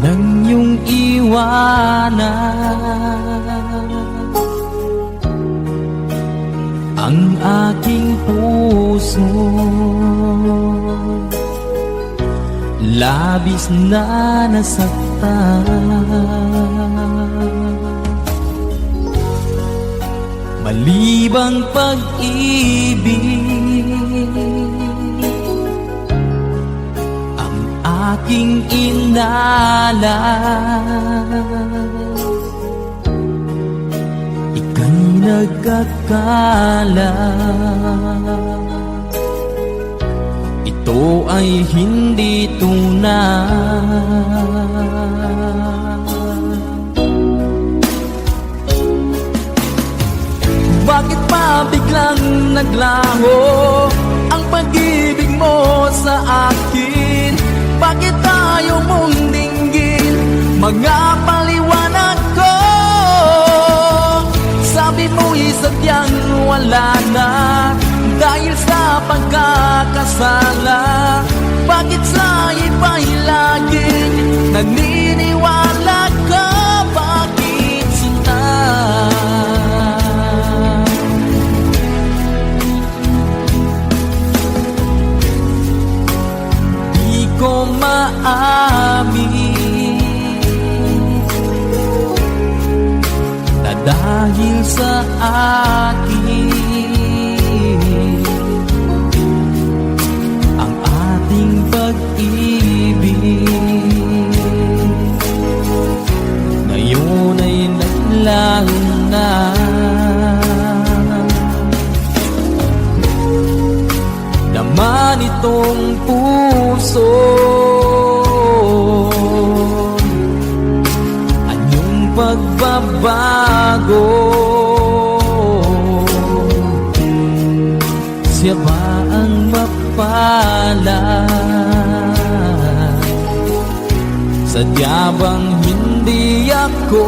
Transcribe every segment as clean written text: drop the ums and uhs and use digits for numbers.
nang iyong iwanan ang aking puso. Labis na nasaktan, malibang pag-ibig ang aking inalas. Ika'y nagkakala, ito ay hindi tunay. Bakit pa biglang naglaho ang pag-ibig mo sa akin? Bakit tayo mong dinggin mga paliwanag ko? Sabi mo'y sadyang wala na dahil sa pagkakasala. Bakit sa iba'y laging naniniwala ka? Bakit sinta? Di ko maamin na dahil sa akin pag-ibig ngayon ay naglaho na. Naman itong puso anyong pagbabago. Siya ba ang mapalad? Sadya bang hindi ako?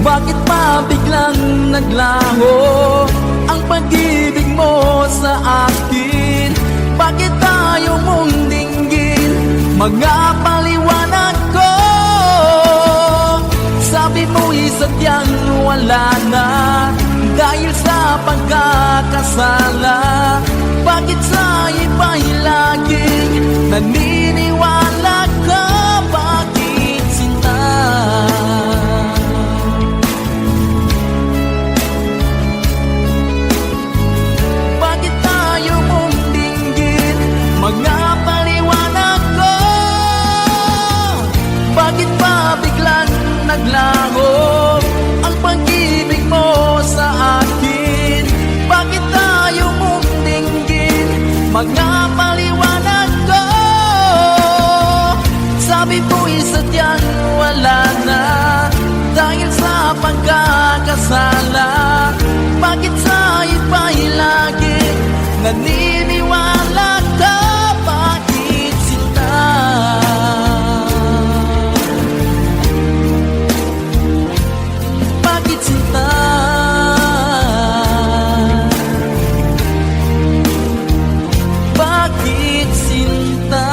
Bakit pa biglang naglaho ang pag-ibig mo sa akin? Bakit tayo mong dinggin mga paliwanag ko? Sabi mo'y sadyang wala na dahil sa pagkakasala. Bakit sa iba'y laging naniniwala ka? Bakit sinta? Bakit tayo mong dinggin mga paliwanag ko? Bakit pa biglang naglaho ang pag-ibig mo sa akin? Bakit tayo mong dinggin mga paliwanag ko? Sabi mo'y sadyang wala na dahil sa pagkakasala. Bakit sa iba'y lagi naniniwala ka? Bakit sinta? Bakit sinta? Bakit sinta?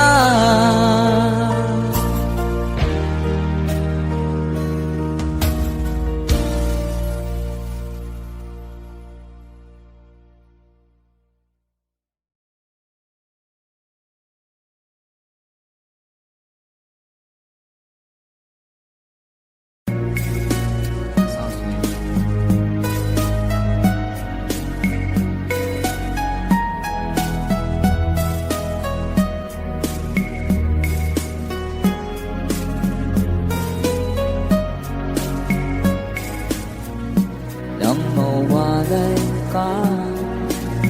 Nang mawalay ka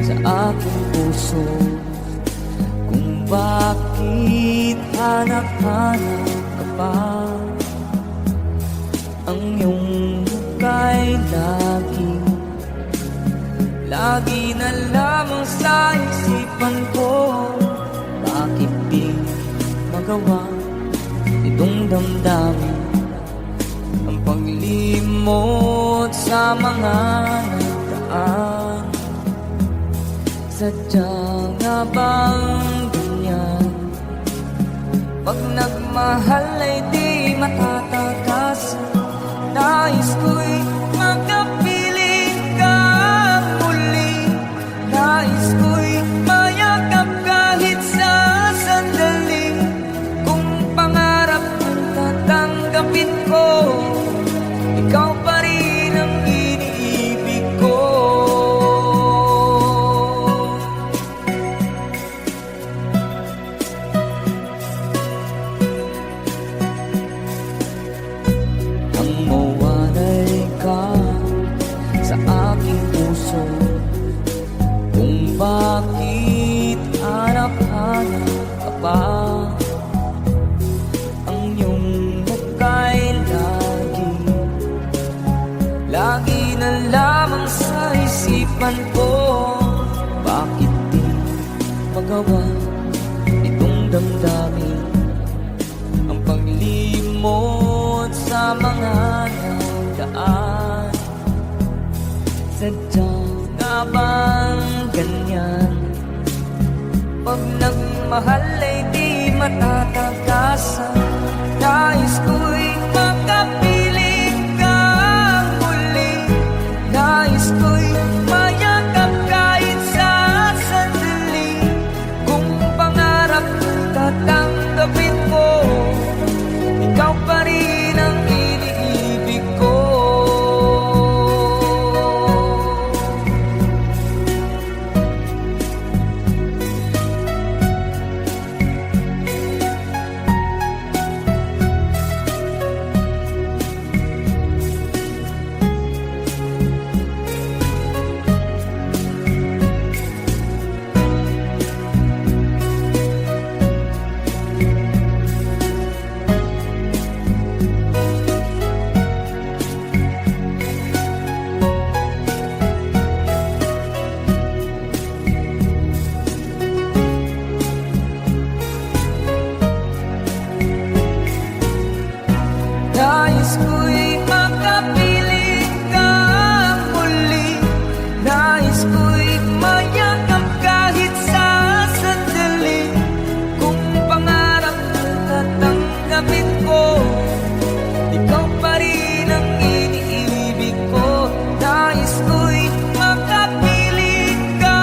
sa aking puso, kung bakit hanap-hanap ka pa, ang iyong muka'y lagi na lamang sa isipan ko. Bakit di magawa itong damdamin ang paglimot sa mga nagdaan? Sadya nga bang ganyan? Pag nagmahal ay di matatakas. Nais ko'y makapiling ka muli. Nais ko'y mayakap kahit sa sandali. Kung pangarap ang tatanggapin ko, ikaw pa rin ang iniibig ko. Nang mawalay ka sa aking puso, kung bakit hanap-hanap ka pa, ang iyong mukha'y lagi na lamang sa isipan ko. Bakit di magawa itong damdamin ang paglimot sa mga nagdaan? Sadya nga bang ganyan? Pag nagmahal ay di matatagasan. Nais ko'y makapiling ka muli. Nais ko'y mayakap kahit sa sandali. Kung pangarap tatanggapin mo, ikaw pa rin ang iniibig ko. Nais ko'y makapiling ka muli. Nais ko'y mayakap kahit sa sandali. Kung pangarap tatanggapin ko, ikaw pa rin ang iniibig ko. Nais ko'y makapiling ka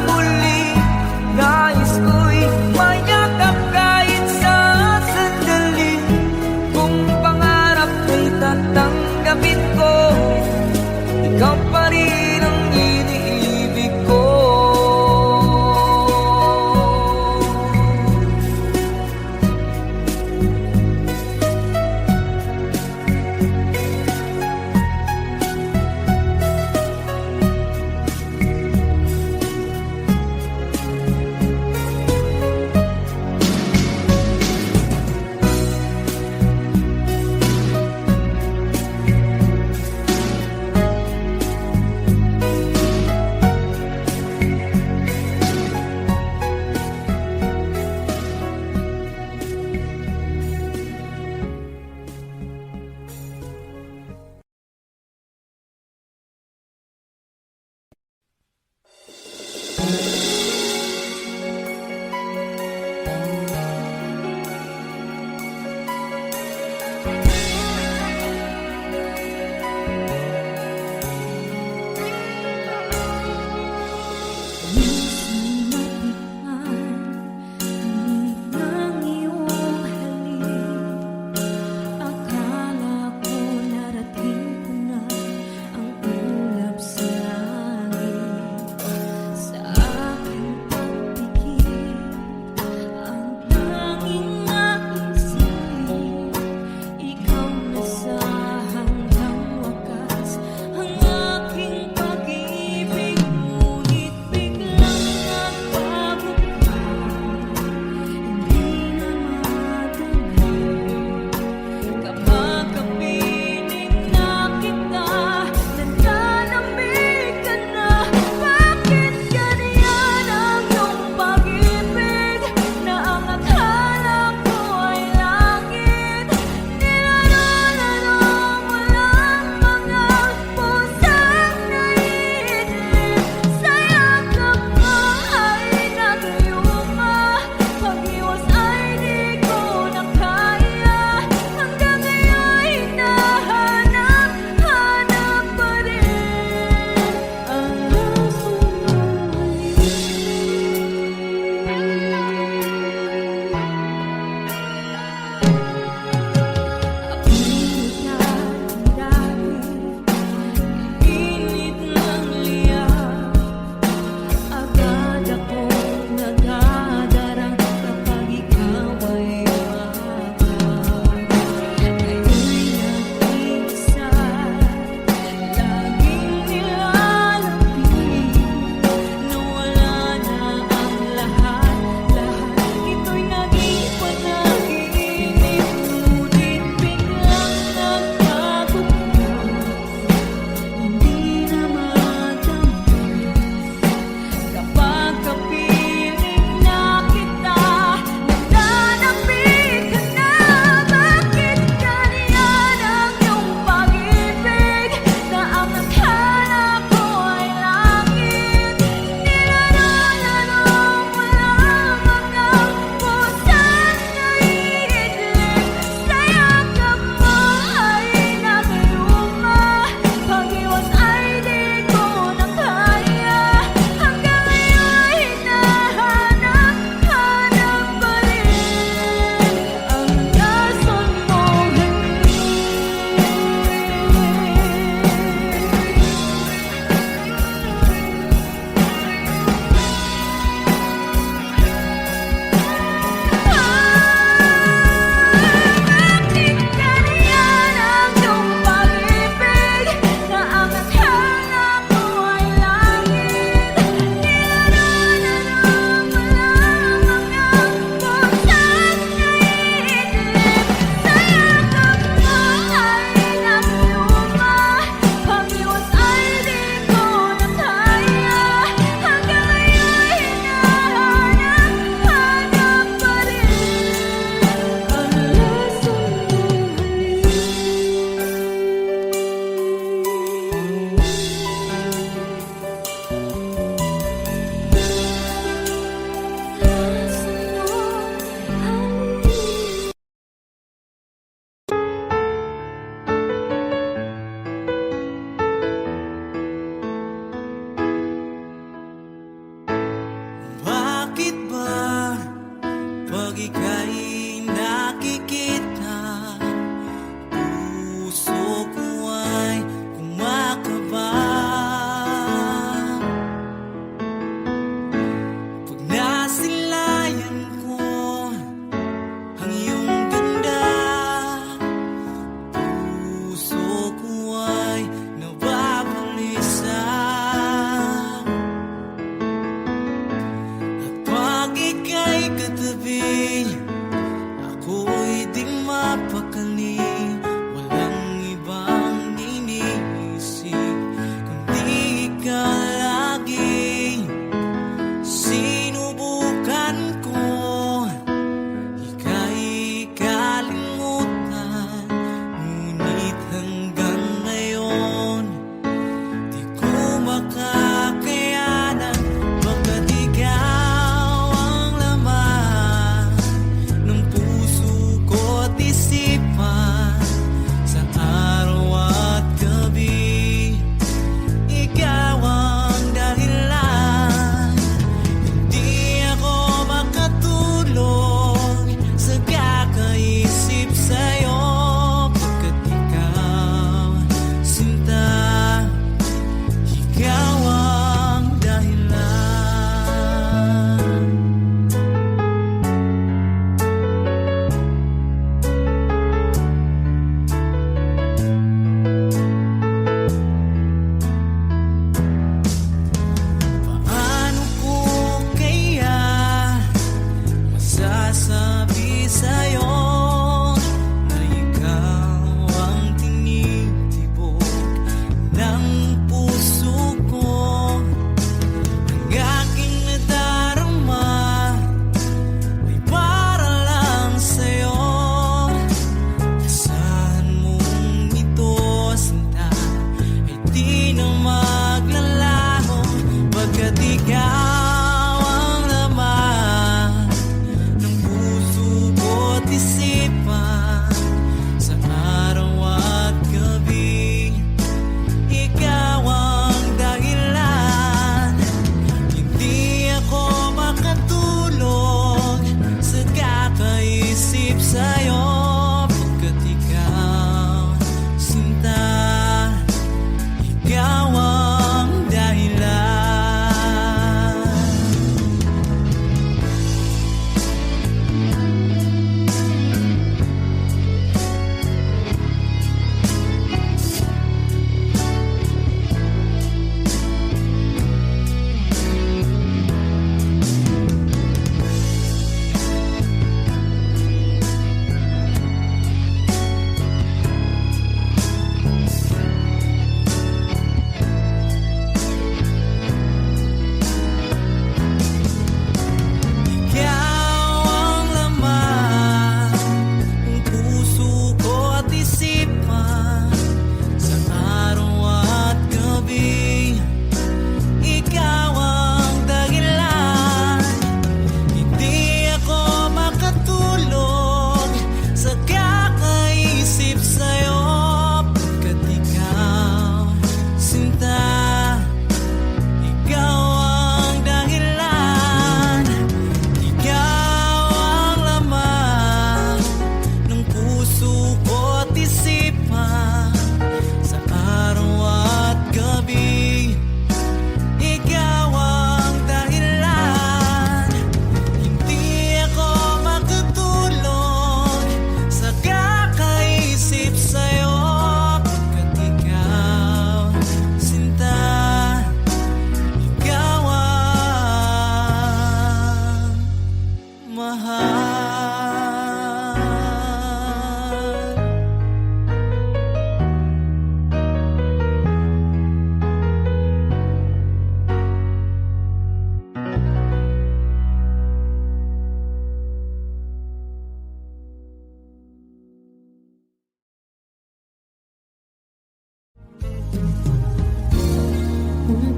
muli. Nais ko'y mayakap kahit sa sandali. Kung pangarap ay tatanggapin ko, ikaw pa rin ang iniibig ko. Sa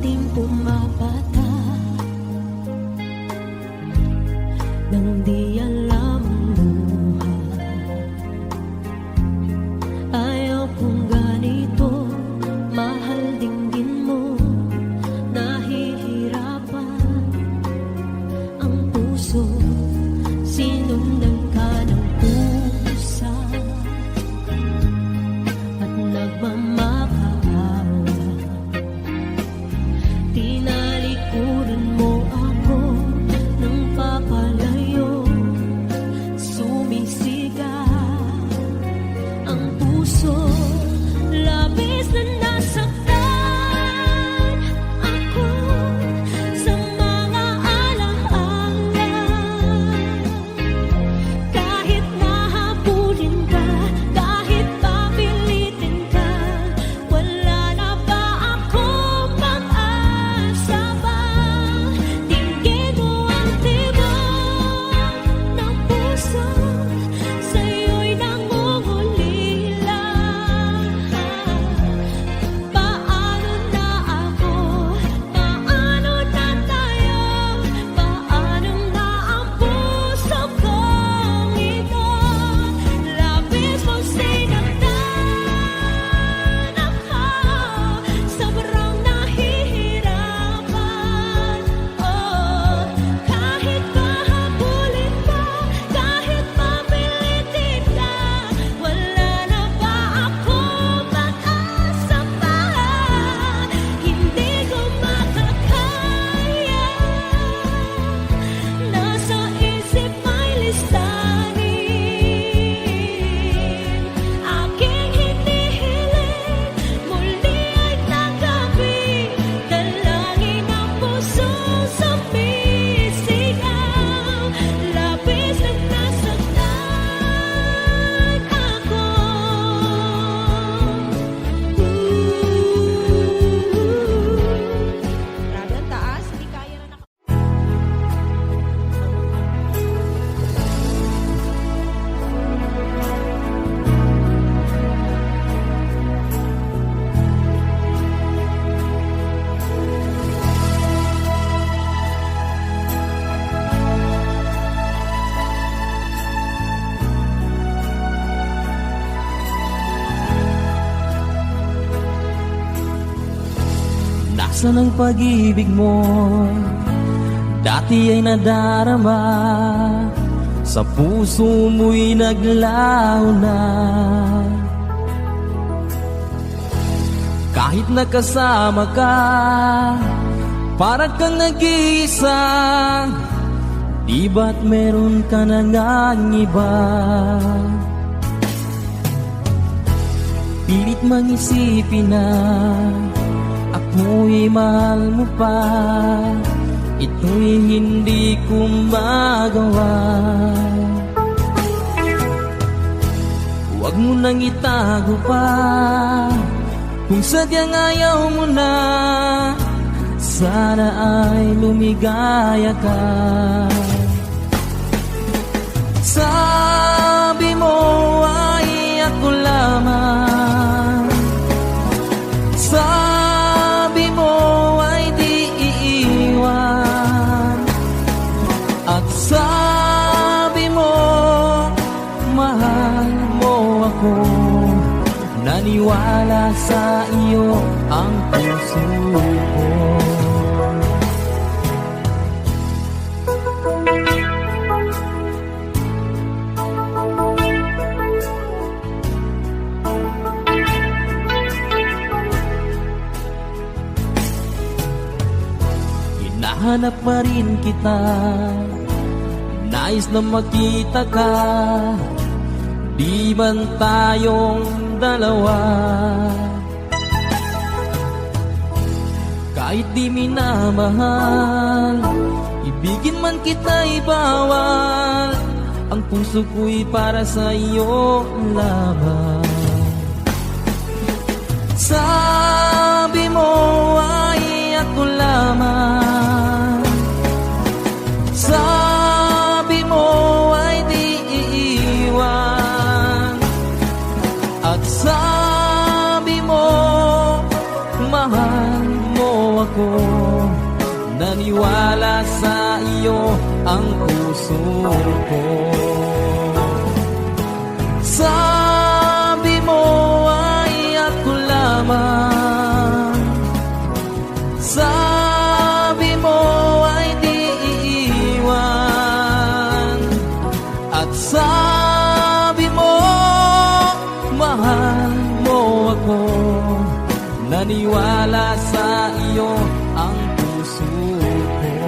ating pumapata nang di alam ang buhay. Ayaw kong ganito, mahal dinggin mo, nahihirapan ang puso. Sinundan ka ng pusa at nagmamakaawa. Tinalikuran mo ako ng papalayo. Sumisigaw ang puso, labis na nasaktan ako sa mga alaala. Kahit nahabulin ka, kahit papilitin ka, wala na ba akong pag-asa pa? Tingin mo ang tibok ng puso, sa'yo'y nangungulila. Paano na ako? Paano na tayo? Paano nga ang puso kong ito? Labis mong sinaktan ako, sobrang nahihirapan. Oh, kahit pahabulin ka, kahit mapilitin ka, wala na ba akong pag-asa pa? Hindi ko makakaya, nasa isip may listanin. Aking hinihiling, muli ay tanggapin, dalangin ang puso sumisigaw. Labis na nasaktan ako. Grabe ang taas, hindi kaya na Nasaan ang pag-ibig mo? Dati ay nadarama, sa puso mo'y naglaho na. Kahit nakasama ka, parang kang nag-iisa. Di ba't meron ka na ngang iba? Pilit mang isipin na ako'y mahal mo pa, ito'y hindi ko magawa. Huwag mo nang itago pa, kung sadyang ayaw mo na, sana ay lumigaya ka. Sabi mo ay ako lamang, sabi mo ay di iiwan, at sabi mo mahal mo ako. Naniwala sa iyo ang puso ko. Hinahanap pa rin kita, nais na makita ka, di man tayong dalawa. Kahit di minamahal, ibigin man kita'y bawal, ang puso ko'y para sa iyo lamang. Sabi mo ay ako lamang, sabi mo ay di iiwan, at sabi mo mahal mo ako. naniwala sa iyo ang puso ko. Sabi mo ay ako lamang, sabi mo ay di iiwan, at sabi mo mahal mo ako. Naniwala sa iyo ang puso ko,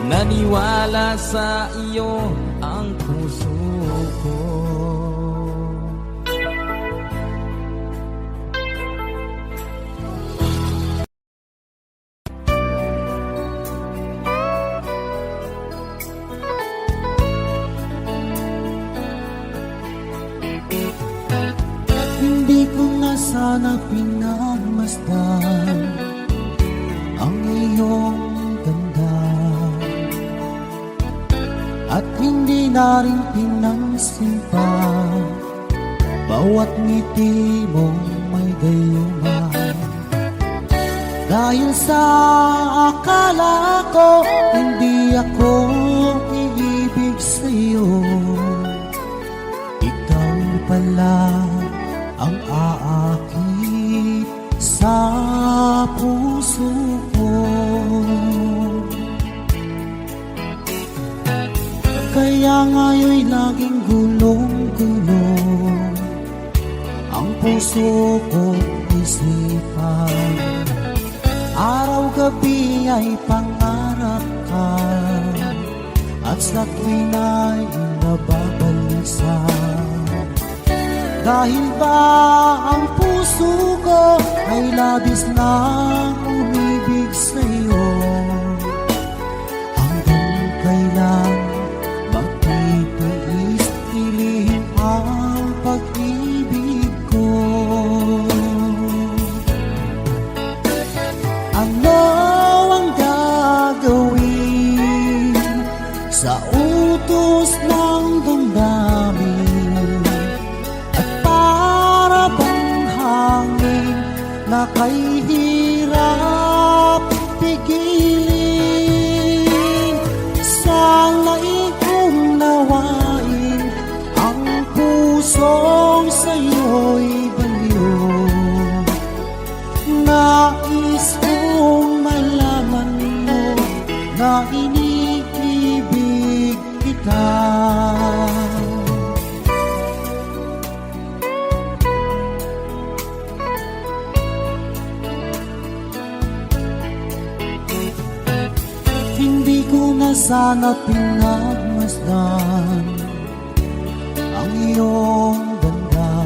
naniwala sa iyo ang puso ko. Hindi ko na sana pinagmasdan ang iyong ganda, at hindi na rin pinansin pa bawat ngiti mong may gayuma. Dahil sa akala ko hindi ako iibig sa'yo, ikaw pala ang aakit sa puso ko. Kaya ngayon'y laging gulong-gulong ang puso ko't isipan. Araw-gabi ay pangarap ka, at sa tuwina'y nababalisa. Dahil ba ang puso ko ay labis na umibig sa'yo? Hanggang kailan magtitiis ilihim ang pag-ibig ko? Ano ang gagawin sa utos ng damdamin? Na kay hirap pigilin, sana'y kung nawain ang pusong sa'yo'y baliw. Nais kong malaman mo na iniibig kita. Hindi ko na sana pinagmasdan ang iyong ganda,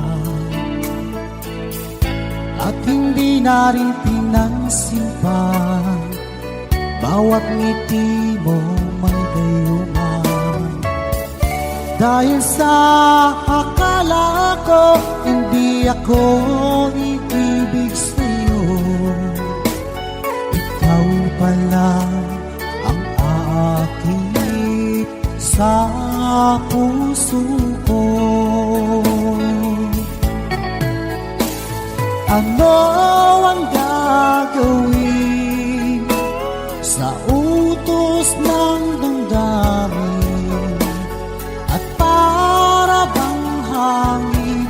at hindi na rin pinansin pa bawat ngiti mo may gayuma. Dahil sa akala ko hindi ako iibig sa'yo, ikaw pala ang aakit sa puso ko. Ano ang gagawin sa utos ng damdamin, at para bang hangin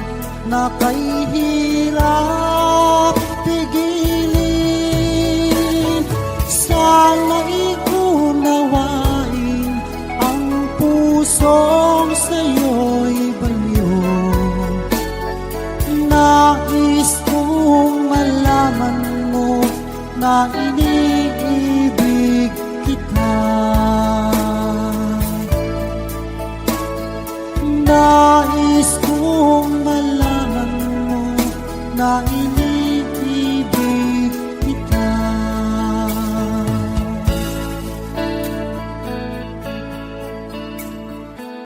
na kay hirap pigilin? Sana'y unawain ang pusong sa'yo'y baliw. Nais kong malaman mo na